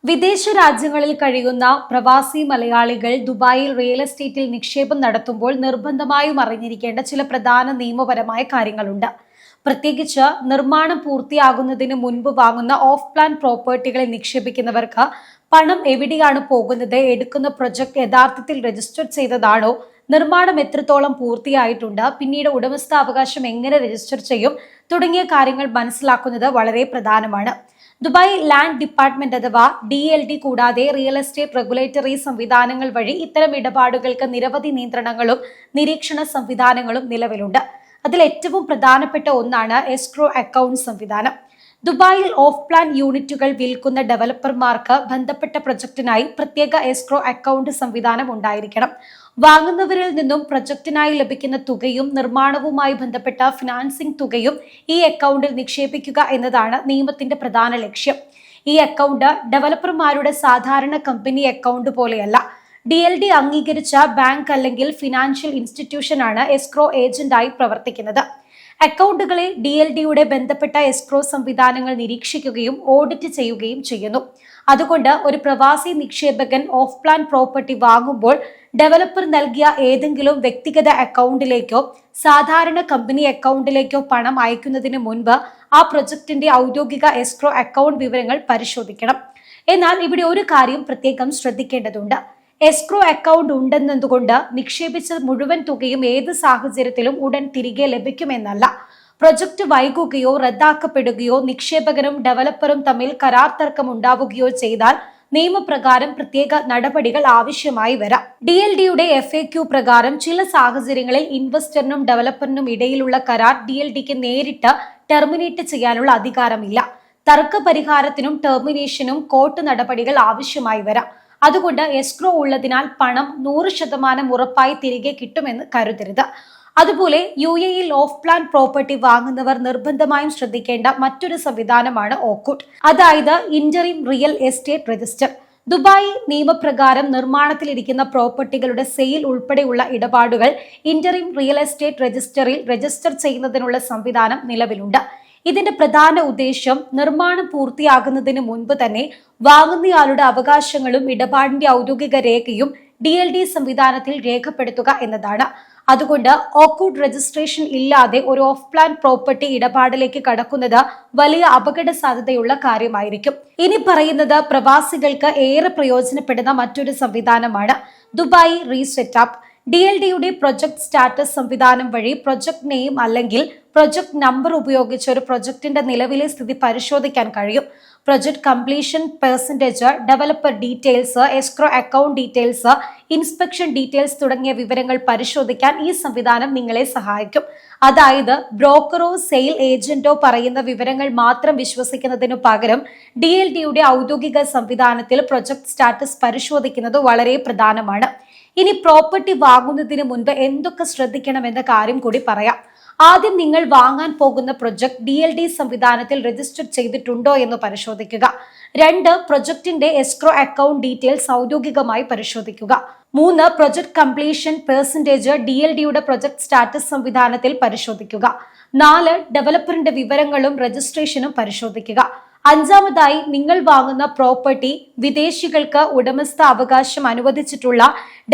വിദേശ രാജ്യങ്ങളിൽ കഴിയുന്ന പ്രവാസി മലയാളികൾ ദുബായിൽ റിയൽ എസ്റ്റേറ്റിൽ നിക്ഷേപം നടത്തുമ്പോൾ നിർബന്ധമായും അറിഞ്ഞിരിക്കേണ്ട ചില പ്രധാന നിയമപരമായ കാര്യങ്ങളുണ്ട്. പ്രത്യേകിച്ച് നിർമ്മാണം പൂർത്തിയാകുന്നതിന് മുൻപ് വാങ്ങുന്ന ഓഫ് പ്ലാൻ പ്രോപ്പർട്ടികളിൽ നിക്ഷേപിക്കുന്നവർക്ക് പണം എവിടെയാണ് പോകുന്നത്, എടുക്കുന്ന പ്രൊജക്ട് യഥാർത്ഥത്തിൽ രജിസ്റ്റർ ചെയ്തതാണോ, നിർമ്മാണം എത്രത്തോളം പൂർത്തിയായിട്ടുണ്ട്, പിന്നീട് ഉടമസ്ഥാവകാശം എങ്ങനെ രജിസ്റ്റർ ചെയ്യും തുടങ്ങിയ കാര്യങ്ങൾ മനസ്സിലാക്കുന്നത് വളരെ പ്രധാനമാണ്. ദുബായ് ലാൻഡ് ഡിപ്പാർട്ട്മെന്റ് അഥവാ DLD കൂടാതെ റിയൽ എസ്റ്റേറ്റ് റെഗുലേറ്ററി സംവിധാനങ്ങൾ വഴി ഇത്തരം ഇടപാടുകൾക്ക് നിരവധി നിയന്ത്രണങ്ങളും നിരീക്ഷണ സംവിധാനങ്ങളും നിലവിലുണ്ട്. അതിൽ ഏറ്റവും പ്രധാനപ്പെട്ട ഒന്നാണ് എസ്ക്രോ അക്കൗണ്ട് സംവിധാനം. ദുബായിൽ ഓഫ് പ്ലാൻ യൂണിറ്റുകൾ വിൽക്കുന്ന ഡെവലപ്പർമാർക്ക് ബന്ധപ്പെട്ട പ്രൊജക്ടിനായി പ്രത്യേക എസ്ക്രോ അക്കൗണ്ട് സംവിധാനം ഉണ്ടായിരിക്കണം. വാങ്ങുന്നവരിൽ നിന്നും പ്രൊജക്ടിനായി ലഭിക്കുന്ന തുകയും നിർമ്മാണവുമായി ബന്ധപ്പെട്ട ഫിനാൻസിംഗ് തുകയും ഈ അക്കൗണ്ടിൽ നിക്ഷേപിക്കുക എന്നതാണ് നിയമത്തിന്റെ പ്രധാന ലക്ഷ്യം. ഈ അക്കൗണ്ട് ഡെവലപ്പർമാരുടെ സാധാരണ കമ്പനി അക്കൗണ്ട് പോലെയല്ല. DLD അംഗീകരിച്ച ബാങ്ക് അല്ലെങ്കിൽ ഫിനാൻഷ്യൽ ഇൻസ്റ്റിറ്റ്യൂഷനാണ് എസ്ക്രോ ഏജന്റായി പ്രവർത്തിക്കുന്നത്. അക്കൗണ്ടുകളെ DLDയുടെ ബന്ധപ്പെട്ട എസ്ക്രോ സംവിധാനങ്ങൾ നിരീക്ഷിക്കുകയും ഓഡിറ്റ് ചെയ്യുകയും ചെയ്യുന്നു. അതുകൊണ്ട് ഒരു പ്രവാസി നിക്ഷേപകൻ ഓഫ് പ്ലാൻ പ്രോപ്പർട്ടി വാങ്ങുമ്പോൾ ഡെവലപ്പർ നൽകിയ ഏതെങ്കിലും വ്യക്തിഗത അക്കൗണ്ടിലേക്കോ സാധാരണ കമ്പനി അക്കൗണ്ടിലേക്കോ പണം അയക്കുന്നതിന് മുൻപ് ആ പ്രൊജക്ടിന്റെ ഔദ്യോഗിക എസ്ക്രോ അക്കൗണ്ട് വിവരങ്ങൾ പരിശോധിക്കണം. എന്നാൽ ഇവിടെ ഒരു കാര്യം പ്രത്യേകം ശ്രദ്ധിക്കേണ്ടതുണ്ട്. എസ്ക്രോ അക്കൗണ്ട് ഉണ്ടെന്നതുകൊണ്ട് നിക്ഷേപിച്ച മുഴുവൻ തുകയും ഏത് സാഹചര്യത്തിലും ഉടൻ തിരികെ ലഭിക്കുമെന്നല്ല. പ്രൊജക്ട് വൈകുകയോ റദ്ദാക്കപ്പെടുകയോ നിക്ഷേപകനും ഡെവലപ്പറും തമ്മിൽ കരാർ തർക്കം ഉണ്ടാവുകയോ ചെയ്താൽ നിയമപ്രകാരം പ്രത്യേക നടപടികൾ ആവശ്യമായി വരാം. DLDയുടെ FAQ പ്രകാരം ചില സാഹചര്യങ്ങളിൽ ഇൻവെസ്റ്ററിനും ഡെവലപ്പറിനും ഇടയിലുള്ള കരാർ DLDക്ക് നേരിട്ട് ടെർമിനേറ്റ് ചെയ്യാനുള്ള അധികാരമില്ല. തർക്ക പരിഹാരത്തിനും ടെർമിനേഷനും കോർട്ട് നടപടികൾ ആവശ്യമായി വരാം. അതുകൊണ്ട് എസ്ക്രോ ഉള്ളതിനാൽ പണം 100% ഉറപ്പായി തിരികെ കിട്ടുമെന്ന് കരുതരുത്. അതുപോലെ UAEയിൽ ഓഫ് പ്ലാൻ പ്രോപ്പർട്ടി വാങ്ങുന്നവർ നിർബന്ധമായും ശ്രദ്ധിക്കേണ്ട മറ്റൊരു സംവിധാനമാണ് OCUT, അതായത് interim real estate register. Dubai നിയമപ്രകാരം നിർമ്മാണത്തിലിരിക്കുന്ന പ്രോപ്പർട്ടികളുടെ സെയിൽ ഉൾപ്പെടെയുള്ള ഇടപാടുകൾ ഇന്ററിം റിയൽ എസ്റ്റേറ്റ് രജിസ്റ്ററിൽ രജിസ്റ്റർ ചെയ്യുന്നതിനുള്ള സംവിധാനം നിലവിലുണ്ട്. ഇതിന്റെ പ്രധാന ഉദ്ദേശം നിർമ്മാണം പൂർത്തിയാകുന്നതിന് മുൻപ് തന്നെ വാങ്ങുന്നയാളുടെ അവകാശങ്ങളും ഇടപാടിന്റെ ഔദ്യോഗിക രേഖയും DLD സംവിധാനത്തിൽ രേഖപ്പെടുത്തുക എന്നതാണ്. അതുകൊണ്ട് OCUT രജിസ്ട്രേഷൻ ഇല്ലാതെ ഒരു ഓഫ് പ്ലാൻ പ്രോപ്പർട്ടി ഇടപാടിലേക്ക് കടക്കുന്നത് വലിയ അപകട സാധ്യതയുള്ള കാര്യമായിരിക്കും. ഇനി പറയുന്നത് പ്രവാസികൾക്ക് ഏറെ പ്രയോജനപ്പെടുന്ന മറ്റൊരു സംവിധാനമാണ് ദുബായ് റീസെറ്റപ്പ്. DLDയുടെ പ്രൊജക്ട് സ്റ്റാറ്റസ് സംവിധാനം വഴി പ്രൊജക്ട് നെയിം അല്ലെങ്കിൽ പ്രൊജക്ട് നമ്പർ ഉപയോഗിച്ച് ഒരു പ്രൊജക്ടിന്റെ നിലവിലെ സ്ഥിതി പരിശോധിക്കാൻ കഴിയും. Project completion percentage, developer details, escrow account details, inspection details തുടങ്ങിയ വിവരങ്ങൾ പരിശോധിക്കാൻ ഈ സംവിധാനം നിങ്ങളെ സഹായിക്കും. അതായത് ബ്രോക്കറോ സെയിൽ ഏജന്റോ പറയുന്ന വിവരങ്ങൾ മാത്രം വിശ്വസിക്കുന്നതിനു പകരം DLDയുടെ ഔദ്യോഗിക സംവിധാനത്തിൽ പ്രൊജക്ട് സ്റ്റാറ്റസ് പരിശോധിക്കുന്നത് വളരെ പ്രധാനമാണ്. ഇനി പ്രോപ്പർട്ടി വാങ്ങുന്നതിന് മുൻപ് എന്തൊക്കെ ശ്രദ്ധിക്കണമെന്ന കാര്യം കൂടി പറയാം. ആദ്യം നിങ്ങൾ വാങ്ങാൻ പോകുന്ന പ്രൊജക്ട് DLD സംവിധാനത്തിൽ രജിസ്റ്റർ ചെയ്തിട്ടുണ്ടോ എന്ന് പരിശോധിക്കുക. 2, പ്രൊജക്ടിന്റെ എസ്ക്രോ അക്കൗണ്ട് ഡീറ്റെയിൽസ് ഔദ്യോഗികമായി പരിശോധിക്കുക. 3, പ്രൊജക്ട് കംപ്ലീഷൻ പെർസെന്റേജ് DLDയുടെ പ്രൊജക്ട് സ്റ്റാറ്റസ് സംവിധാനത്തിൽ പരിശോധിക്കുക. 4, ഡെവലപ്പറിന്റെ വിവരങ്ങളും രജിസ്ട്രേഷനും പരിശോധിക്കുക. 5-മതായി നിങ്ങൾ വാങ്ങുന്ന പ്രോപ്പർട്ടി വിദേശികൾക്ക് ഉടമസ്ഥ അവകാശം അനുവദിച്ചിട്ടുള്ള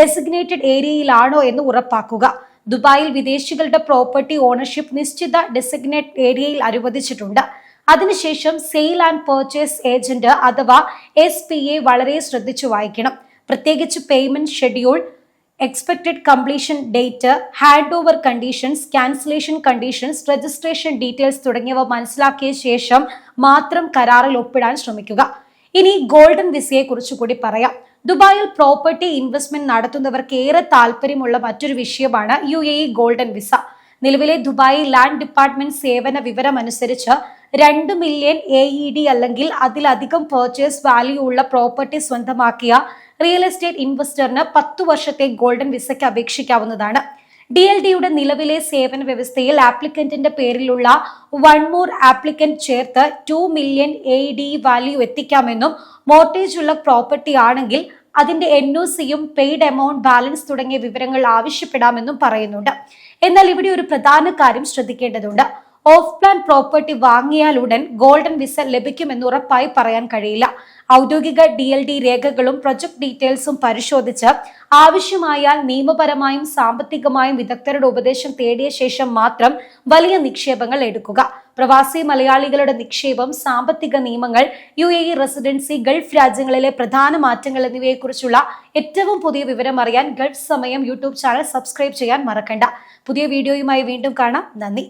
ഡെസിഗ്നേറ്റഡ് ഏരിയയിലാണോ എന്ന് ഉറപ്പാക്കുക. ദുബായിൽ വിദേശികളുടെ പ്രോപ്പർട്ടി ഓണർഷിപ്പ് നിശ്ചിത ഡെസിഗ്നേറ്റ് ഏരിയയിൽ അനുവദിച്ചിട്ടുണ്ട്. അതിനുശേഷം സെയിൽ ആൻഡ് പർച്ചേസ് ഏജന്റ് അഥവാ SPA വളരെ ശ്രദ്ധിച്ചു വായിക്കണം. പ്രത്യേകിച്ച് payment schedule, expected completion date, hand over conditions, cancellation conditions, registration details തുടങ്ങിയവ മനസ്സിലാക്കിയ ശേഷം മാത്രം കരാറിൽ ഒപ്പിടാൻ ശ്രമിക്കുക. ഇനി ഗോൾഡൻ വിസയെ കുറിച്ച് കൂടി പറയാം. ദുബായിൽ പ്രോപ്പർട്ടി ഇൻവെസ്റ്റ്മെന്റ് നടത്തുന്നവർക്ക് ഏറെ താല്പര്യമുള്ള മറ്റൊരു വിഷയമാണ് UAE ഗോൾഡൻ വിസ. നിലവിലെ ദുബായ് ലാൻഡ് ഡിപ്പാർട്ട്മെന്റ് സേവന വിവരം അനുസരിച്ച് 2 മില്യൺ AED അല്ലെങ്കിൽ അതിലധികം പർച്ചേസ് വാല്യൂ ഉള്ള പ്രോപ്പർട്ടി സ്വന്തമാക്കിയ റിയൽ എസ്റ്റേറ്റ് ഇൻവെസ്റ്ററിന് 10 വർഷത്തെ ഗോൾഡൻ വിസയ്ക്ക് അപേക്ഷിക്കാവുന്നതാണ്. DLDയുടെ നിലവിലെ സേവന വ്യവസ്ഥയിൽ ആപ്ലിക്കന്റിന്റെ പേരിലുള്ള 1 more ആപ്ലിക്കന്റ് ചേർത്ത് 2 മില്യൺ AED വാല്യൂ എത്തിക്കാമെന്നും മോർട്ടേജ് ഉള്ള പ്രോപ്പർട്ടി ആണെങ്കിൽ അതിന്റെ NOCയും പെയ്ഡ് എമൗണ്ട് ബാലൻസ് തുടങ്ങിയ വിവരങ്ങൾ ആവശ്യപ്പെടാമെന്നും പറയുന്നുണ്ട്. എന്നാൽ ഇവിടെ ഒരു പ്രധാന കാര്യം ശ്രദ്ധിക്കേണ്ടതുണ്ട്. ഓഫ് പ്ലാൻ പ്രോപ്പർട്ടി വാങ്ങിയാലുടൻ ഗോൾഡൻ വിസ ലഭിക്കുമെന്ന് ഉറപ്പായി പറയാൻ കഴിയില്ല. ഔദ്യോഗിക DLD രേഖകളും പ്രൊജക്ട് ഡീറ്റെയിൽസും പരിശോധിച്ച് ആവശ്യമായാൽ നിയമപരമായും സാമ്പത്തികമായും വിദഗ്ധരുടെ ഉപദേശം തേടിയ ശേഷം മാത്രം വലിയ നിക്ഷേപങ്ങൾ എടുക്കുക. പ്രവാസി മലയാളികളുടെ നിക്ഷേപം, സാമ്പത്തിക നിയമങ്ങൾ, UAE റെസിഡൻസി, ഗൾഫ് രാജ്യങ്ങളിലെ പ്രധാന മാറ്റങ്ങൾ എന്നിവയെക്കുറിച്ചുള്ള ഏറ്റവും പുതിയ വിവരം അറിയാൻ ഗൾഫ് സമയം യൂട്യൂബ് ചാനൽ സബ്സ്ക്രൈബ് ചെയ്യാൻ മറക്കണ്ട. പുതിയ വീഡിയോയുമായി വീണ്ടും കാണാം. നന്ദി.